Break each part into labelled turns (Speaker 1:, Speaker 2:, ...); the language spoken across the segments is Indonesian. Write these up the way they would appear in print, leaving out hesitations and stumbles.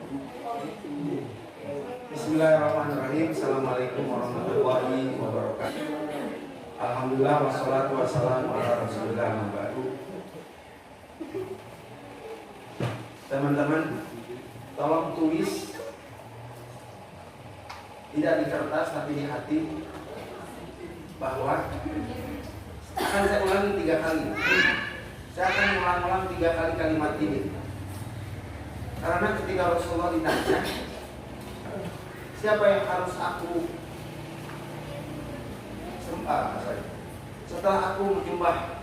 Speaker 1: Bismillahirrahmanirrahim. Assalamualaikum warahmatullahi wabarakatuh. Alhamdulillah wassalatu wassalamu ala Rasulillah wa ba'du. Teman-teman, tolong tulis tidak di kertas tapi di hati bahwa akan saya ulangi 3 kali. Saya akan ulang-ulang 3 kali kalimat ini. Karena ketika Rasulullah ditanya, siapa yang harus aku sembah? Setelah aku menyembah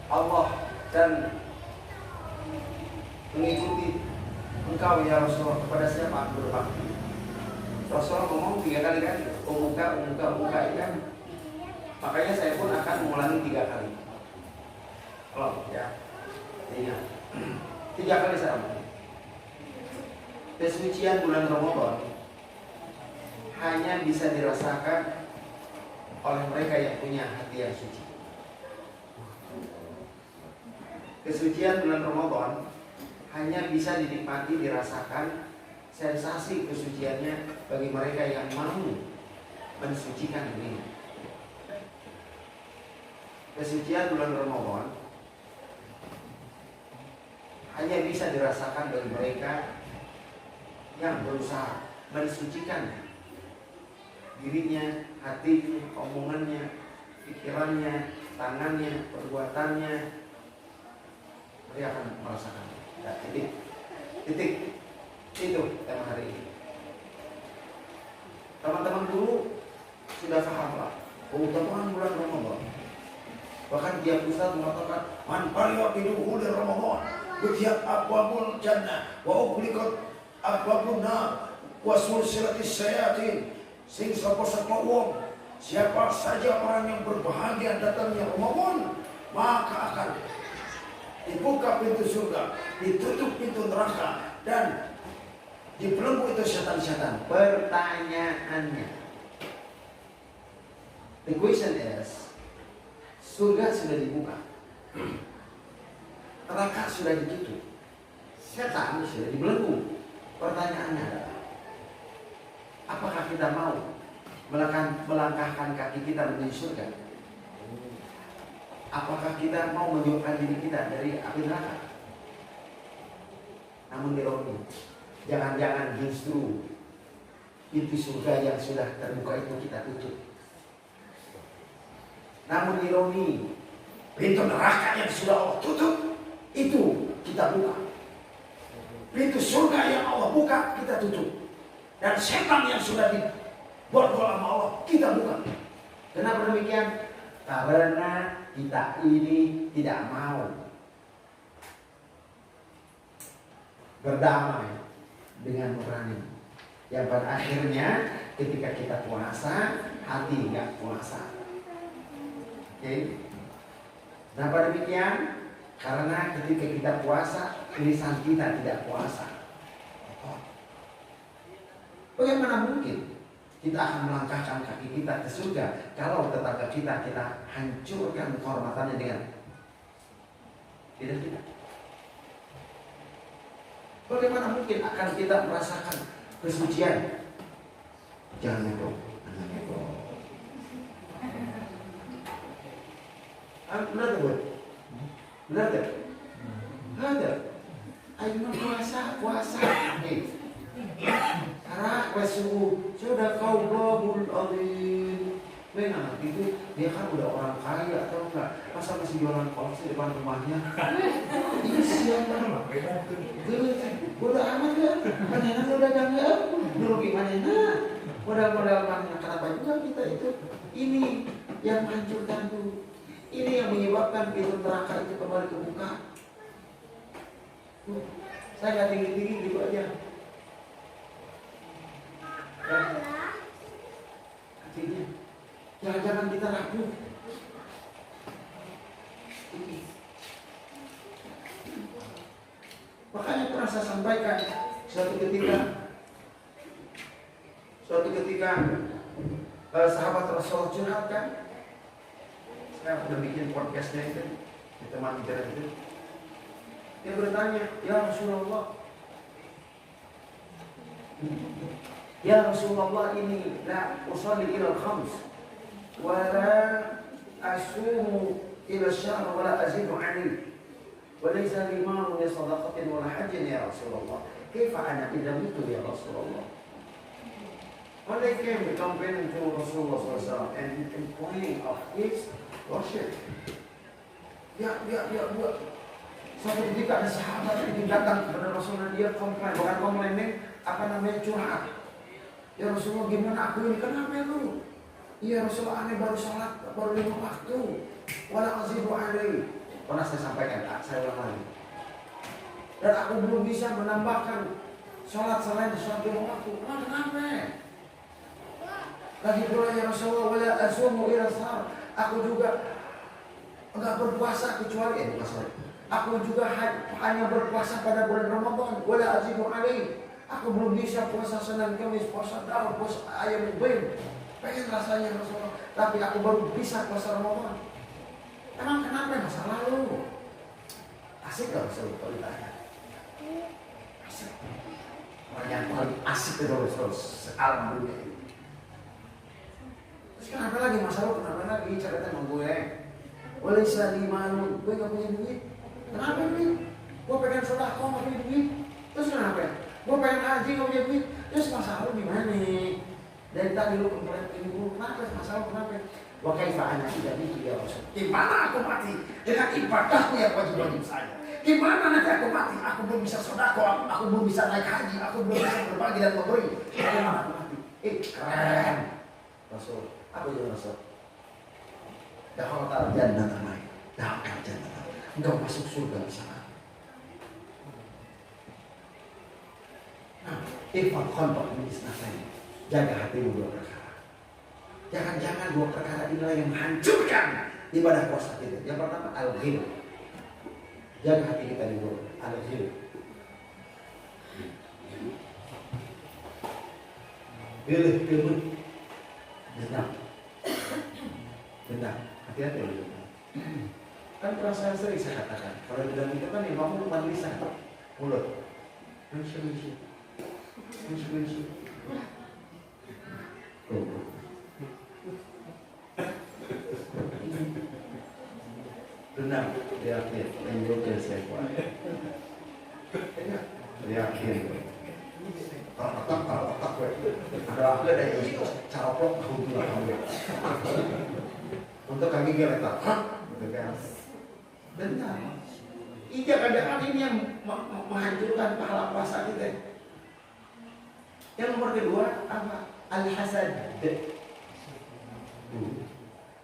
Speaker 1: Allah dan mengikuti engkau ya Rasulullah, kepada siapa aku berbakti? Rasulullah ngomong 3 kali kan, umuka kan. Makanya saya pun akan mengulangi 3 kali. Kalau ya, ingat 3 kali saya ulangi. Kesucian bulan Ramadan hanya bisa dirasakan oleh mereka yang punya hati yang suci. Kesucian bulan Ramadan hanya bisa dinikmati, dirasakan sensasi kesuciannya bagi mereka yang mau mensucikan dirinya. Kesucian bulan Ramadan hanya bisa dirasakan bagi mereka yang berusaha mensucikan dirinya, hatinya, omongannya, pikirannya, tangannya, perbuatannya. Mereka akan merasakan. Nah, titik. Itu tema hari ini. Teman-teman dulu sudah paham lah keutamaan bulan Ramadan. Bahkan tiap ustaz mengatakan, "Man faliyaqiduhu li Ramadan, futihat abwabul jannah wa ughliqat abwabun nar wa sulsilatis syayatin." Sing sapa wong, siapa saja orang yang berbahagia datangnya Ramadan, maka akan dibuka pintu surga, ditutup pintu neraka, dan dibelenggu itu setan-setan. Pertanyaannya, the question is, surga sudah dibuka, neraka sudah ditutup, setan sudah dibelenggu. Pertanyaannya adalah, apakah kita mau melangkahkan kaki kita menuju surga? Apakah kita mau menjauhkan diri kita dari api neraka? Namun ironi, jangan-jangan justru pintu surga yang sudah terbuka itu kita tutup. Namun ironi, pintu neraka yang sudah Allah tutup itu kita buka. Pintu surga yang Allah buka kita tutup. Dan setan yang sudah dibuat oleh Allah kita buka. Kenapa demikian? Karena kita ini tidak mau berdamai dengan nurani. Yang pada akhirnya ketika kita puasa, hati nggak puasa. Oke? Kenapa demikian? Karena ketika kita puasa, lisan kita tidak puasa. Bagaimana mungkin kita akan melangkahkan kaki kita ke surga kalau tetangga kita hancurkan kehormatannya dengan tidak? Bagaimana mungkin akan kita merasakan kesucian? Jangan nebok. Benar tak? Benar tak? Ada. Ayo puasa. Karena sudah kau belum alim. Benar, itu dia kan udah orang kaya atau enggak? Masa masih jualan kolak di depan rumahnya? Ini siapa? Udah amat ya. Manena udah gangga. Dulu gimana? Modal-modal mana? Kenapa juga kita itu? Ini yang menghancurkan tuh. Ini yang menyebabkan pintu neraka itu kembali kebuka. Saya nggak tinggi-tinggi gitu aja. Artinya, jangan-jangan kita rapuh. Makanya pernah saya sampaikan suatu ketika sahabat Rasulullah curhat kan. Saya udah bikin podcastnya itu di teman hijrah itu. Dia bertanya, ya Rasulullah, Ya Rasulullah, ini la usalli ila al-khams wa la asumu ila syahr wa la azidu alayhi wa laysa li malun li sadaqatin wa la hajjin ya Rasulullah. Kaifa ana idza mitu ya Rasulullah? When they came to complaining to Rasulullah SAW and complaining of his worship. Ya. Suatu ketika ada sahabat itu datang kepada Rasulullah, dia komplain, bukan komplain, curhat. Ya Rasulullah, gimana aku ini? Kenapa lu? Ya Rasulullah, aneh baru sholat, baru 5 waktu. Wala azidu alaihi. Pernah saya sampaikan, saya ulang lagi. Dan aku belum bisa menambahkan sholat selain sholat 5 waktu. Kenapa? Lagi pula ya Rasulullah, wala asumu ila sahar. Aku juga enggak berpuasa kecuali aku juga hanya berpuasa pada bulan Ramadan. Wala azidu alaihi. Aku belum bisa puasa Senin Kamis, puasa Daud, puasa ayam ubin. Pengen rasanya Rasulullah, tapi aku baru bisa puasa Ramadan. Emang kenapa? Masa lalu. Asik gak Rasulullah kalau ditanya? Asik. Orang yang paling asik itu Rasulullah alam dunia ini. Terus kenapa lagi masalah? Kenapa lagi cerita sama gue? Boleh sehari malu, gue gak punya duit. Kenapa duit? Gue pengen sedekah gak punya duit. Terus kenapa? Gue pengen haji gak punya duit. Terus masalah lu gimana? Dari tadi lu komplain ini dulu. Kenapa? Masalah kenapa? Wa kaifa ana idza mitu ya Rasul? Gimana aku mati dengan ibadahku yang wajib-wajib saja? Gimana nanti aku mati? Aku belum bisa sedekah, aku belum bisa naik haji, aku belum bisa berbagi dan memberi. Bagaimana aku mati? Keren. Rasul, apa itu Rasul? Dakhala al-jannah namanya. Dakhala al-jannah. Engkau masuk surga bersama. Nah, ifal qalbak min isnatain. Jaga hatimu 2 perkara. Jangan-jangan 2 perkara inilah yang menghancurkan ibadah puasa kita. Yang pertama al-ghil. Jaga hati kita dulu, al-ghil. Pilih. Dendam. Hati-hati oleh dendam. Kan perasaan sering saya katakan, kalau dendam itu kan yang ngomong bukan lisan, mulut. Mensyukur. Dendam, yakin, menjauhkan saya kuat. Yakin. Kalau otak gue, ada akhir dari itu, cara plok, untuk kaki geletak, gitu kan? Dendam. Jangan-jangan ini yang menghancurkan pahala puasa kita. Yang nomor kedua apa? Al-hasad.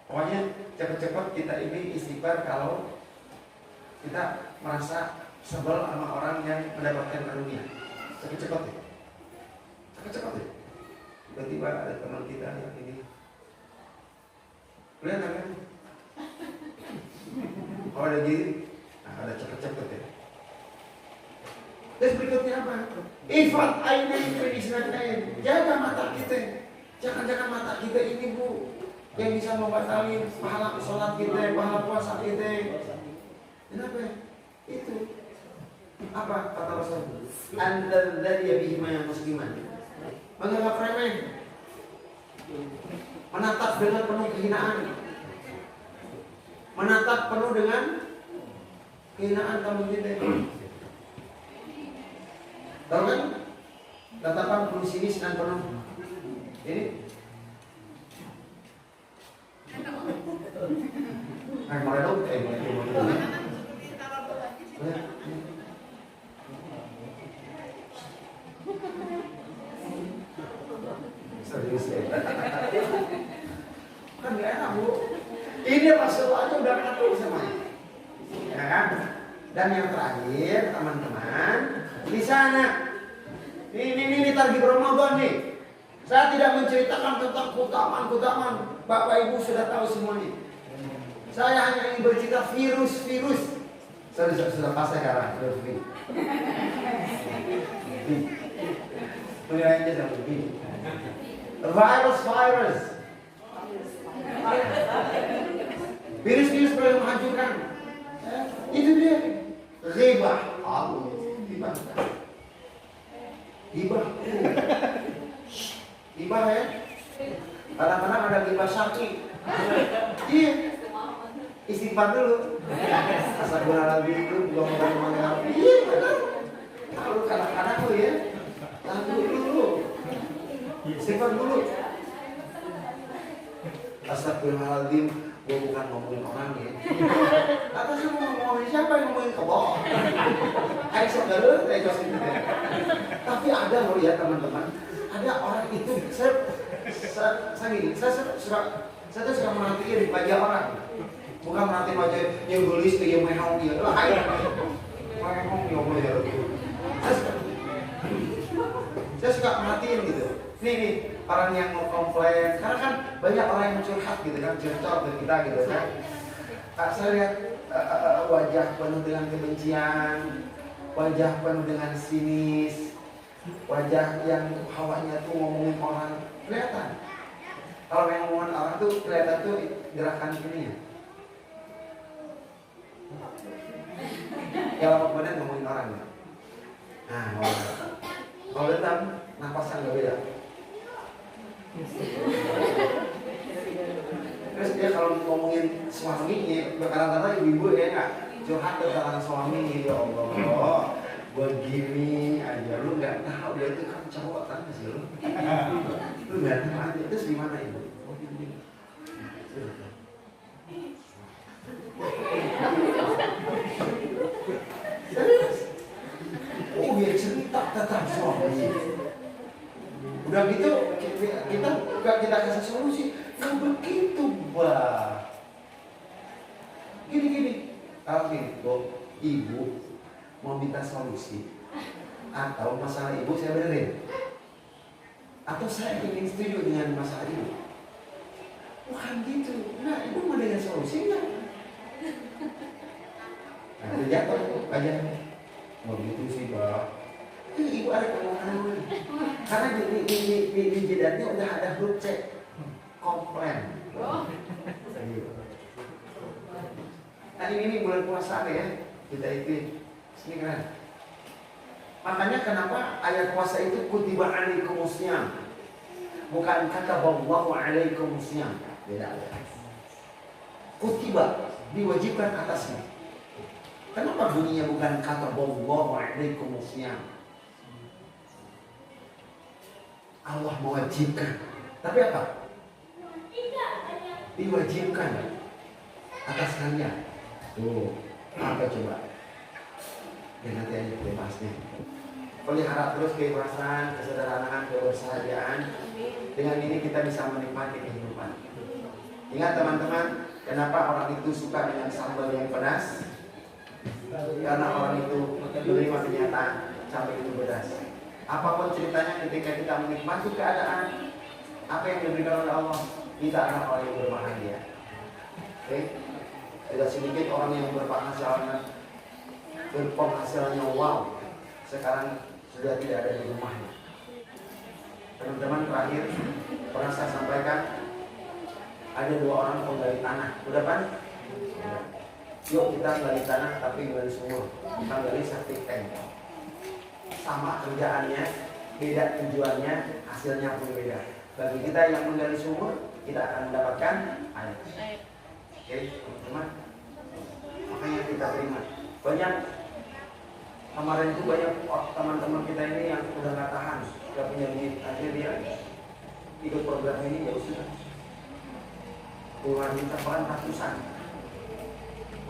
Speaker 1: Pokoknya cepat-cepat kita ini istighfar kalau kita merasa sebel sama orang yang mendapatkan karunia. Cepat-cepat ya. Tiba-tiba ada teman kita yang ini. Lihat kan? Kalau ada gini, ada cepet-cepet ya. Terus berikutnya apa? Ifat ainain fi isnatain. Jaga mata kita. Jangan-jangan mata kita ini Bu yang bisa membatalkan pahala sholat kita, pahala puasa kita. Kenapa? Itu apa kata Rasul? Anda dari bihima yang musliman. Menganggap remeh, menatap dengan penuh kehinaan, menatap penuh dengan kehinaan kamu kita. Tahu kan? Tatapan penuh sinis dan penuh ini. Serius ya? Kan gak enak Bu. Ini Rasulullah aja udah ngatur semuanya, ya kan? Dan yang terakhir teman-teman, di sana ini target Ramadan nih. Saya tidak menceritakan tentang keutamaan. Bapak Ibu sudah tahu semuanya. Saya hanya ingin bercerita virus. Sudah pas sekarang virus. Penilaiannya sama begini. Virus. Virus yang menghancurkan. Itu dia. Ghibah. Ghibah. Gibah ya. Kadang-kadang ada gibah syar'i. Iya. Istighfar dulu. Astagfirullahaladzim itu belum ngomong. Iya, kalau kadang-kadang tuh ya. Lalu dulu. Istighfar dulu. Astagfirullahaladzim, gue bukan ngomongin orang ya. Atau sih mau ngomongin siapa yang ngomongin kebok? Ayo saudara, ayo jelasin gitu. Tapi ada loh ya teman-teman, ada orang itu saya gini, saya suka merhatiin wajah orang, bukan merhatiin wajah yang gelis, yang mehong dia. Lah, ayo, mehong dia ngomong ya. Saya suka merhatiin gitu. Nih orang yang mau komplain, karena kan banyak orang yang curhat gitu kan, curcol ke kita gitu kan. Saya lihat wajah penuh dengan kebencian, wajah penuh dengan sinis, wajah yang hawanya tuh ngomongin orang, kelihatan. Kalau yang ngomongin orang tuh kelihatan tuh gerakan ini ya. Ya lama kemudian ngomongin orang ya. Nah, kalau dendam, napasnya nggak beda. Terus dia kalau ngomongin suaminya, kadang-kadang ibu-ibu ya nggak curhat tentang suaminya, ya Allah, begini aja lu nggak tahu dia itu kan cowok kan sih lu nggak tahu aja. Terus gimana ibu? Oh dia cerita tentang suami. Udah gitu kita kasih solusi yang begitu bah. Gini, kalau ibu mau minta solusi atau masalah ibu saya benerin, atau saya ingin setuju dengan masalah ibu, bukan gitu. Nah ibu mau dengan solusinya. Nah itu jatuh aja. Mau gitu sih bah. Ibu ada keluhan karena di jidatnya udah ada huruf C, komplain. Nah ini bulan puasa ya, kita itu ini keren. Makanya kenapa ayat puasa itu kutiba alaikumusiyam, bukan kata wallahu alaikumusiyam, beda. Kutiba diwajibkan atasnya. Kenapa bunyinya bukan kata wallahu alaikumusiyam? Allah mewajibkan, tapi apa? Diwajibkan atas kalian. Tuh, apa coba? Ya nanti aja bebasnya. Pelihara terus keikhlasan, kesederhanaan, kebersahajan. Dengan ini kita bisa menikmati kehidupan. Ingat teman-teman, kenapa orang itu suka dengan sambal yang pedas? Karena orang itu menerima kenyataan sambal itu pedas. Apapun ceritanya ketika kita menikmati keadaan apa yang diberikan oleh Allah, kita akan orang yang berbahagia. Oke? Tidak sedikit orang yang berpenghasilannya wow, sekarang sudah tidak ada di rumahnya. Teman-teman, terakhir pernah saya sampaikan ada 2 orang penggali tanah. Udah kan? Yuk kita gali tanah tapi gali sumur, kita gali septic tank. Sama kerjaannya, beda tujuannya, hasilnya pun beda. Bagi kita yang menggali sumur, kita akan mendapatkan air. Oke, teman-teman. Makanya kita terima. Banyak kemarin itu banyak teman-teman kita ini yang udah nggak tahan, nggak punya duit, akhirnya dia ikut program ini ya sudah. Puluhan juta bahkan ratusan.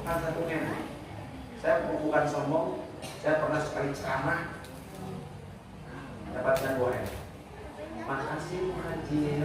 Speaker 1: Bukan satu memang. Saya bukan sombong, saya pernah sekali ceramah dapatkan 2 M. Makasih Haji.